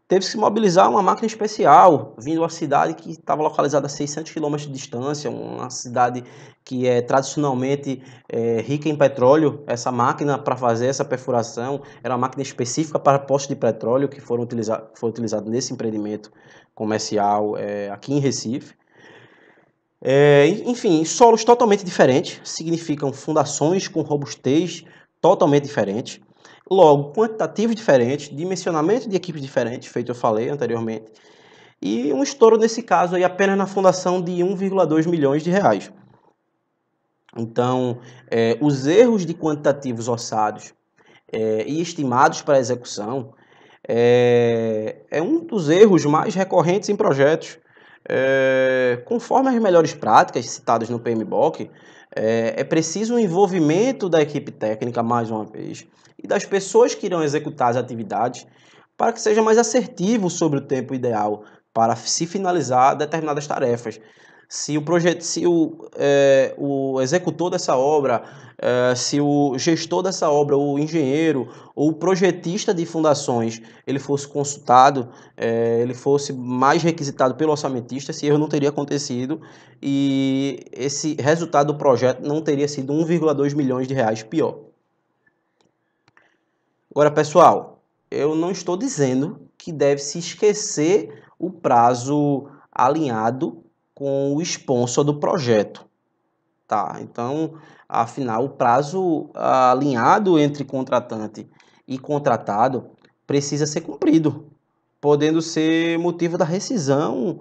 teve que se mobilizar uma máquina especial, vindo de uma cidade que estava localizada a 600 km de distância, uma cidade que é tradicionalmente rica em petróleo. Essa máquina, para fazer essa perfuração, era uma máquina específica para postos de petróleo que foi utilizado nesse empreendimento comercial aqui em Recife. Enfim, solos totalmente diferentes, significam fundações com robustez totalmente diferentes. Logo, quantitativos diferentes, dimensionamento de equipes diferentes, feito eu falei anteriormente. e um estouro nesse caso aí apenas na fundação de 1,2 milhões de reais. Então, os erros de quantitativos orçados e estimados para execução é um dos erros mais recorrentes em projetos. Conforme as melhores práticas citadas no PMBOK, é preciso o envolvimento da equipe técnica, mais uma vez, e das pessoas que irão executar as atividades para que seja mais assertivo sobre o tempo ideal para se finalizar determinadas tarefas. Se o projeto, se o executor dessa obra, se o gestor dessa obra, o engenheiro ou o projetista de fundações, ele fosse consultado, ele fosse mais requisitado pelo orçamentista, esse erro não teria acontecido e esse resultado do projeto não teria sido 1,2 milhões de reais pior. Agora, pessoal, eu não estou dizendo que deve se esquecer o prazo alinhado com o sponsor do projeto, tá? Então, afinal, o prazo alinhado entre contratante e contratado precisa ser cumprido, podendo ser motivo da rescisão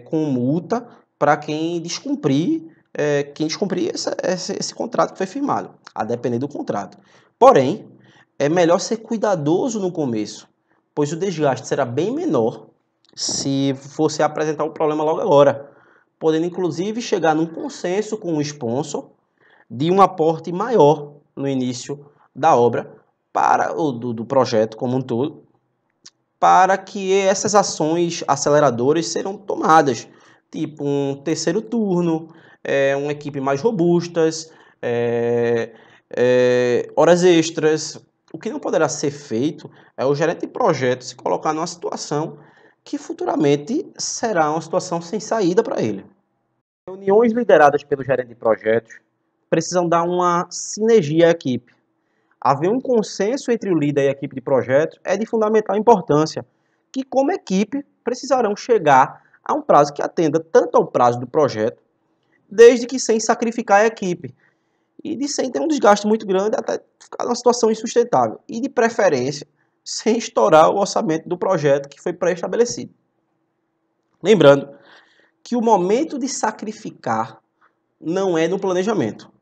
com multa para quem descumprir, esse contrato que foi firmado, a depender do contrato. Porém, é melhor ser cuidadoso no começo, pois o desgaste será bem menor se você apresentar o problema logo agora, podendo inclusive chegar num consenso com o sponsor de um aporte maior no início da obra para do projeto como um todo, para que essas ações aceleradoras serão tomadas, tipo um terceiro turno, uma equipe mais robustas, horas extras. O que não poderá ser feito é o gerente de projeto se colocar numa situação que futuramente será uma situação sem saída para ele. Reuniões lideradas pelo gerente de projetos precisam dar uma sinergia à equipe. Haver um consenso entre o líder e a equipe de projetos é de fundamental importância, que como equipe precisarão chegar a um prazo que atenda tanto ao prazo do projeto, desde que sem sacrificar a equipe, e de sem ter um desgaste muito grande até ficar numa situação insustentável, e de preferência sem estourar o orçamento do projeto que foi pré-estabelecido. Lembrando que o momento de sacrificar não é no planejamento.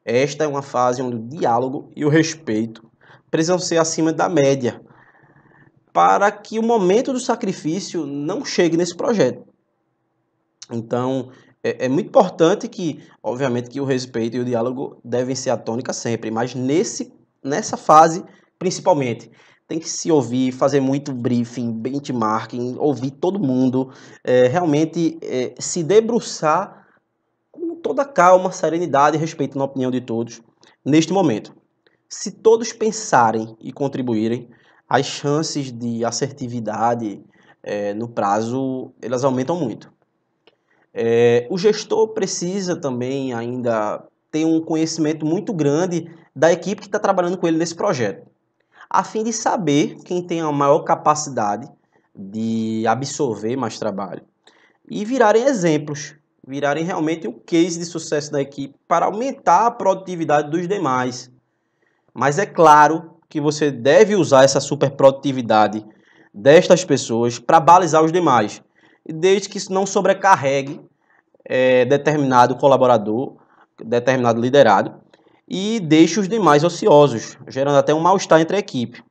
Esta é uma fase onde o diálogo e o respeito precisam ser acima da média, para que o momento do sacrifício não chegue nesse projeto. Então, é muito importante que, obviamente, que o respeito e o diálogo devem ser a tônica sempre, mas nessa fase, principalmente, tem que se ouvir, fazer muito briefing, benchmarking, ouvir todo mundo, realmente se debruçar com toda calma, serenidade e respeito na opinião de todos neste momento. Se todos pensarem e contribuírem, as chances de assertividade no prazo, elas aumentam muito. O gestor precisa também ainda ter um conhecimento muito grande da equipe que está trabalhando com ele nesse projeto, a fim de saber quem tem a maior capacidade de absorver mais trabalho e virarem exemplos, virarem realmente um case de sucesso da equipe para aumentar a produtividade dos demais. Mas é claro que você deve usar essa super produtividade destas pessoas para balizar os demais, desde que isso não sobrecarregue determinado colaborador, determinado liderado, e deixe os demais ociosos, gerando até um mal-estar entre a equipe.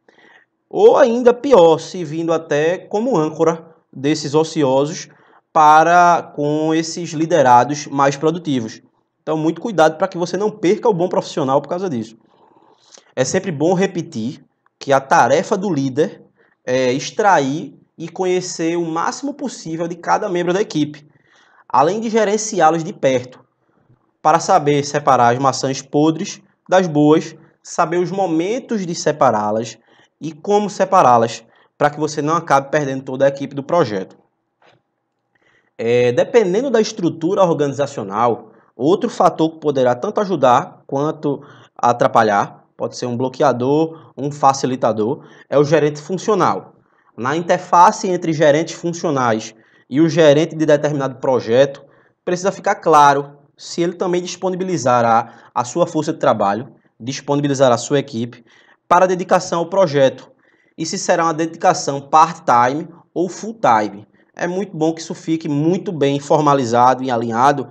Ou ainda pior, se vindo até como âncora desses ociosos para com esses liderados mais produtivos. Então, muito cuidado para que você não perca o bom profissional por causa disso. É sempre bom repetir que a tarefa do líder é extrair e conhecer o máximo possível de cada membro da equipe, além de gerenciá-los de perto, para saber separar as maçãs podres das boas, saber os momentos de separá-las e como separá-las, para que você não acabe perdendo toda a equipe do projeto. Dependendo da estrutura organizacional, outro fator que poderá tanto ajudar quanto atrapalhar, pode ser um bloqueador, um facilitador, é o gerente funcional. Na interface entre gerentes funcionais e o gerente de determinado projeto, precisa ficar claro se ele também disponibilizará a sua força de trabalho, disponibilizará a sua equipe para dedicação ao projeto e se será uma dedicação part-time ou full-time. é muito bom que isso fique muito bem formalizado e alinhado,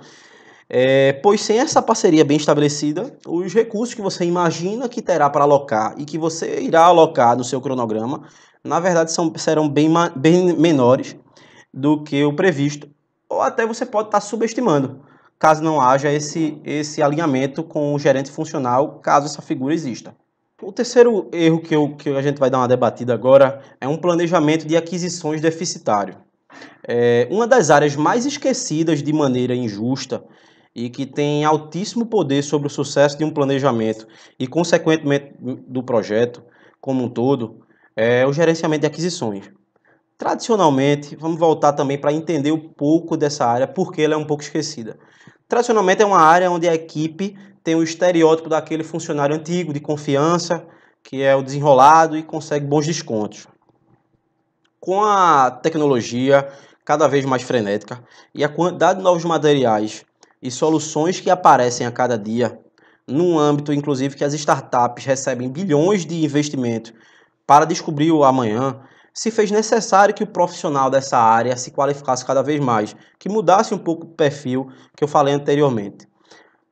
pois sem essa parceria bem estabelecida, os recursos que você imagina que terá para alocar e que você irá alocar no seu cronograma, na verdade serão bem menores do que o previsto, ou até você pode estar subestimando, caso não haja esse alinhamento com o gerente funcional, caso essa figura exista. O terceiro erro que a gente vai dar uma debatida agora é um planejamento de aquisições deficitário. Uma das áreas mais esquecidas de maneira injusta e que tem altíssimo poder sobre o sucesso de um planejamento e, consequentemente, do projeto como um todo, é o gerenciamento de aquisições. Tradicionalmente, vamos voltar também para entender um pouco dessa área, porque ela é um pouco esquecida. Tradicionalmente é uma área onde a equipe tem o estereótipo daquele funcionário antigo, de confiança, que é o desenrolado e consegue bons descontos. Com a tecnologia cada vez mais frenética e a quantidade de novos materiais e soluções que aparecem a cada dia, num âmbito inclusive que as startups recebem bilhões de investimento para descobrir o amanhã, se fez necessário que o profissional dessa área se qualificasse cada vez mais, que mudasse um pouco o perfil que eu falei anteriormente.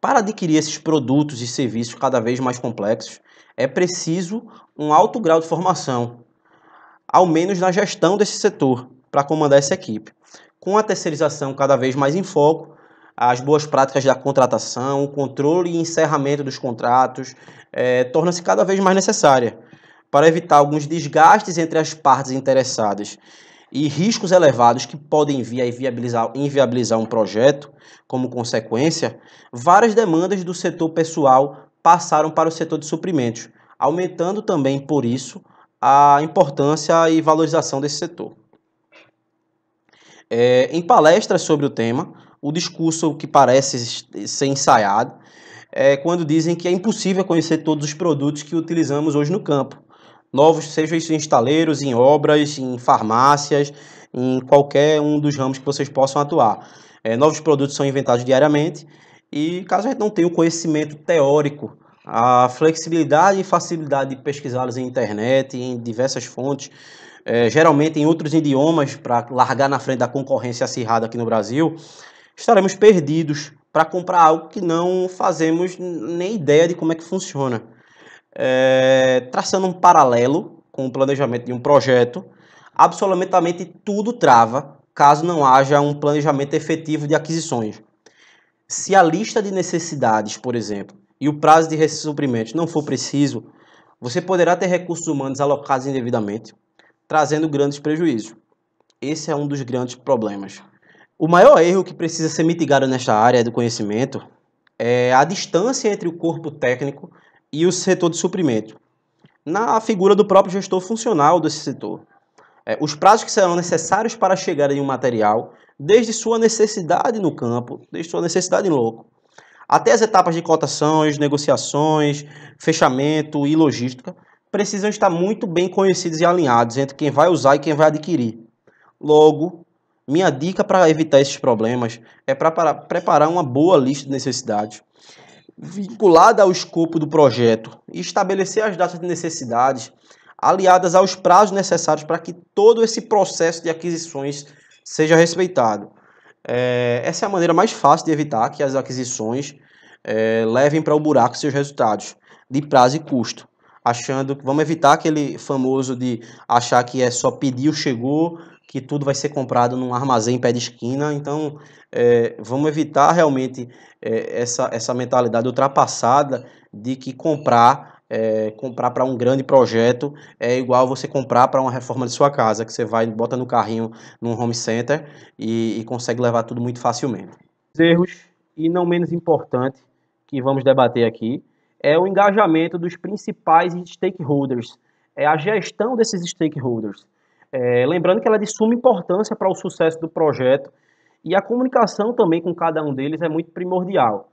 Para adquirir esses produtos e serviços cada vez mais complexos, é preciso um alto grau de formação, ao menos na gestão desse setor, para comandar essa equipe. Com a terceirização cada vez mais em foco, as boas práticas da contratação, o controle e encerramento dos contratos torna-se cada vez mais necessária para evitar alguns desgastes entre as partes interessadas e riscos elevados que podem vir a inviabilizar um projeto. Como consequência, várias demandas do setor pessoal passaram para o setor de suprimentos, aumentando também, por isso, a importância e valorização desse setor. Em palestras sobre o tema, o discurso que parece ser ensaiado é quando dizem que é impossível conhecer todos os produtos que utilizamos hoje no campo. Novos, sejam isso em estaleiros, em obras, em farmácias, em qualquer um dos ramos que vocês possam atuar. Novos produtos são inventados diariamente e, caso a gente não tenha o conhecimento teórico, a flexibilidade e facilidade de pesquisá-los em internet, em diversas fontes, geralmente em outros idiomas, para largar na frente da concorrência acirrada aqui no Brasil, estaremos perdidos para comprar algo que não fazemos nem ideia de como é que funciona. Traçando um paralelo com o planejamento de um projeto, absolutamente tudo trava caso não haja um planejamento efetivo de aquisições. Se a lista de necessidades, por exemplo, e o prazo de suprimentos não for preciso, você poderá ter recursos humanos alocados indevidamente, trazendo grandes prejuízos. Esse é um dos grandes problemas. O maior erro que precisa ser mitigado nesta área do conhecimento é a distância entre o corpo técnico e o setor de suprimento, na figura do próprio gestor funcional desse setor. Os prazos que serão necessários para chegar em um material, desde sua necessidade no campo, desde sua necessidade em loco, até as etapas de cotações, negociações, fechamento e logística, precisam estar muito bem conhecidos e alinhados entre quem vai usar e quem vai adquirir. Logo, minha dica para evitar esses problemas é para preparar uma boa lista de necessidades, vinculada ao escopo do projeto, e estabelecer as datas de necessidades, aliadas aos prazos necessários para que todo esse processo de aquisições seja respeitado. Essa é a maneira mais fácil de evitar que as aquisições levem para o buraco seus resultados, de prazo e custo. Achando que vamos evitar aquele famoso de achar que é só pedir o chegou, que tudo vai ser comprado num armazém pé de esquina. Então, vamos evitar realmente essa mentalidade ultrapassada de que comprar para um grande projeto é igual você comprar para uma reforma de sua casa, que você vai, bota no carrinho num home center e consegue levar tudo muito facilmente. Os erros, e não menos importante, que vamos debater aqui, é o engajamento dos principais stakeholders, é a gestão desses stakeholders. Lembrando que ela é de suma importância para o sucesso do projeto e a comunicação também com cada um deles é muito primordial.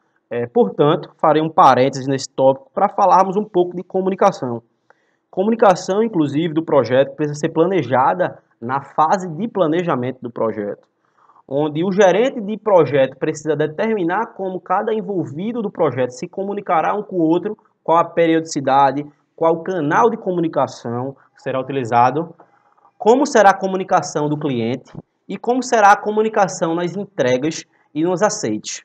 Portanto, farei um parênteses nesse tópico para falarmos um pouco de comunicação. Comunicação, inclusive, do projeto precisa ser planejada na fase de planejamento do projeto, onde o gerente de projeto precisa determinar como cada envolvido do projeto se comunicará um com o outro, qual a periodicidade, qual o canal de comunicação que será utilizado, como será a comunicação do cliente e como será a comunicação nas entregas e nos aceites.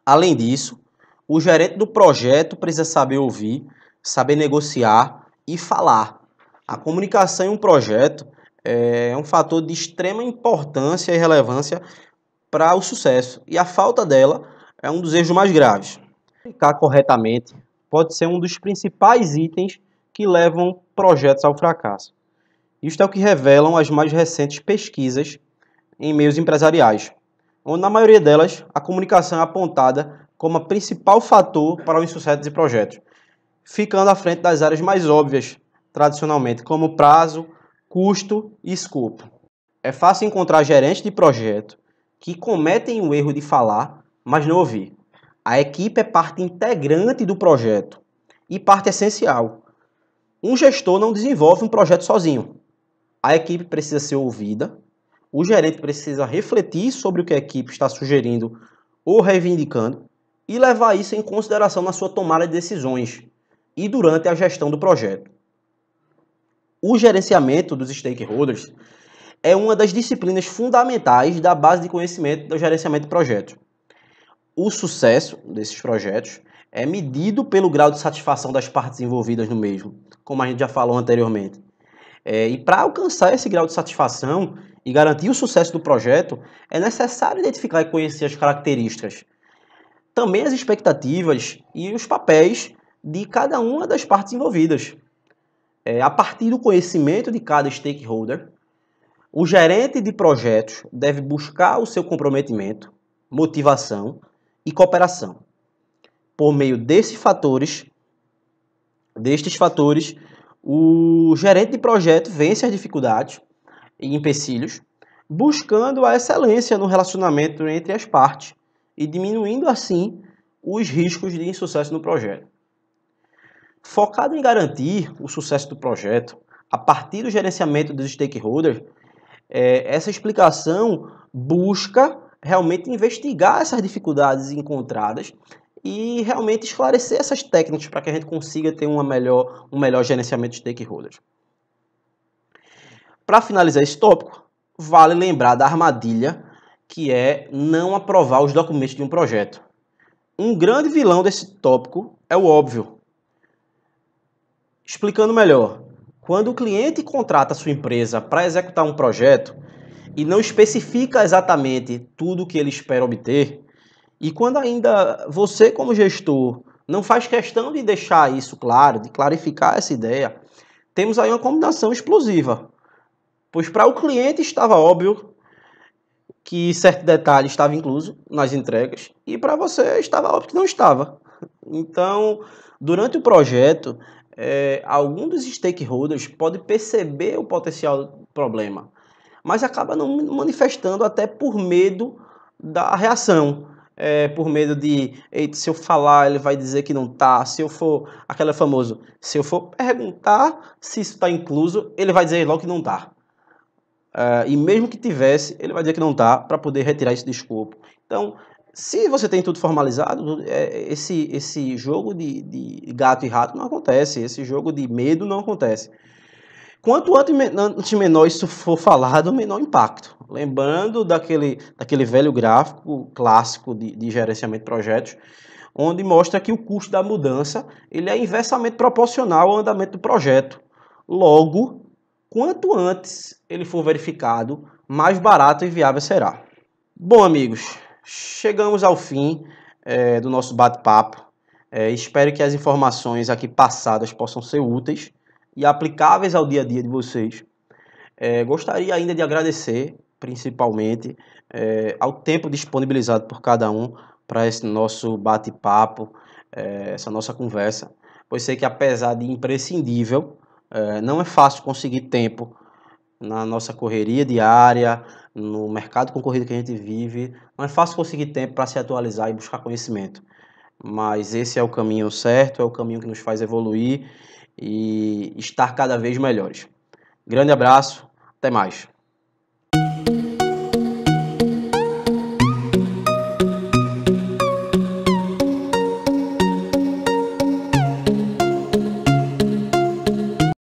Além disso, o gerente do projeto precisa saber ouvir, saber negociar e falar. A comunicação em um projeto é um fator de extrema importância e relevância para o sucesso, e a falta dela é um dos erros mais graves. Comunicar corretamente pode ser um dos principais itens que levam projetos ao fracasso. Isto é o que revelam as mais recentes pesquisas em meios empresariais, onde na maioria delas a comunicação é apontada como a principal fator para o insucesso de projetos, ficando à frente das áreas mais óbvias, tradicionalmente, como prazo, custo e escopo. É fácil encontrar gerentes de projeto que cometem o erro de falar, mas não ouvir. A equipe é parte integrante do projeto e parte essencial. Um gestor não desenvolve um projeto sozinho. A equipe precisa ser ouvida, o gerente precisa refletir sobre o que a equipe está sugerindo ou reivindicando e levar isso em consideração na sua tomada de decisões e durante a gestão do projeto. O gerenciamento dos stakeholders é uma das disciplinas fundamentais da base de conhecimento do gerenciamento de projetos. O sucesso desses projetos é medido pelo grau de satisfação das partes envolvidas no mesmo, como a gente já falou anteriormente. E para alcançar esse grau de satisfação e garantir o sucesso do projeto, é necessário identificar e conhecer as características, também as expectativas e os papéis de cada uma das partes envolvidas. A partir do conhecimento de cada stakeholder, o gerente de projetos deve buscar o seu comprometimento, motivação e cooperação. Por meio destes fatores, o gerente de projeto vence as dificuldades e empecilhos, buscando a excelência no relacionamento entre as partes e diminuindo assim os riscos de insucesso no projeto. Focado em garantir o sucesso do projeto, a partir do gerenciamento dos stakeholders, essa explicação busca realmente investigar essas dificuldades encontradas e realmente esclarecer essas técnicas para que a gente consiga ter um melhor gerenciamento de stakeholders. Para finalizar esse tópico, vale lembrar da armadilha que é não aprovar os documentos de um projeto. Um grande vilão desse tópico é o óbvio. Explicando melhor, quando o cliente contrata a sua empresa para executar um projeto e não especifica exatamente tudo o que ele espera obter, e quando ainda você como gestor não faz questão de deixar isso claro, de clarificar essa ideia, temos aí uma combinação explosiva. Pois para o cliente estava óbvio que certo detalhe estava incluso nas entregas e para você estava óbvio que não estava. Então, durante o projeto, algum dos stakeholders pode perceber o potencial problema, mas acaba não manifestando até por medo da reação. Por medo de, se eu falar, ele vai dizer que não está. Se eu for, aquela famosa, se eu for perguntar se isso está incluso, ele vai dizer logo que não está. E mesmo que tivesse, ele vai dizer que não está para poder retirar isso de escopo. Então, se você tem tudo formalizado, esse jogo de gato e rato não acontece, esse jogo de medo não acontece. Quanto antes menor isso for falado, menor impacto. Lembrando daquele velho gráfico clássico de gerenciamento de projetos, onde mostra que o custo da mudança ele é inversamente proporcional ao andamento do projeto. Logo, quanto antes ele for verificado, mais barato e viável será. Bom, amigos, chegamos ao fim do nosso bate-papo. Espero que as informações aqui passadas possam ser úteis e aplicáveis ao dia a dia de vocês. Gostaria ainda de agradecer, principalmente, ao tempo disponibilizado por cada um para esse nosso bate-papo, essa nossa conversa, pois sei que apesar de imprescindível, não é fácil conseguir tempo na nossa correria diária, no mercado concorrido que a gente vive, não é fácil conseguir tempo para se atualizar e buscar conhecimento. Mas esse é o caminho certo, é o caminho que nos faz evoluir e estar cada vez melhores. Grande abraço, até mais.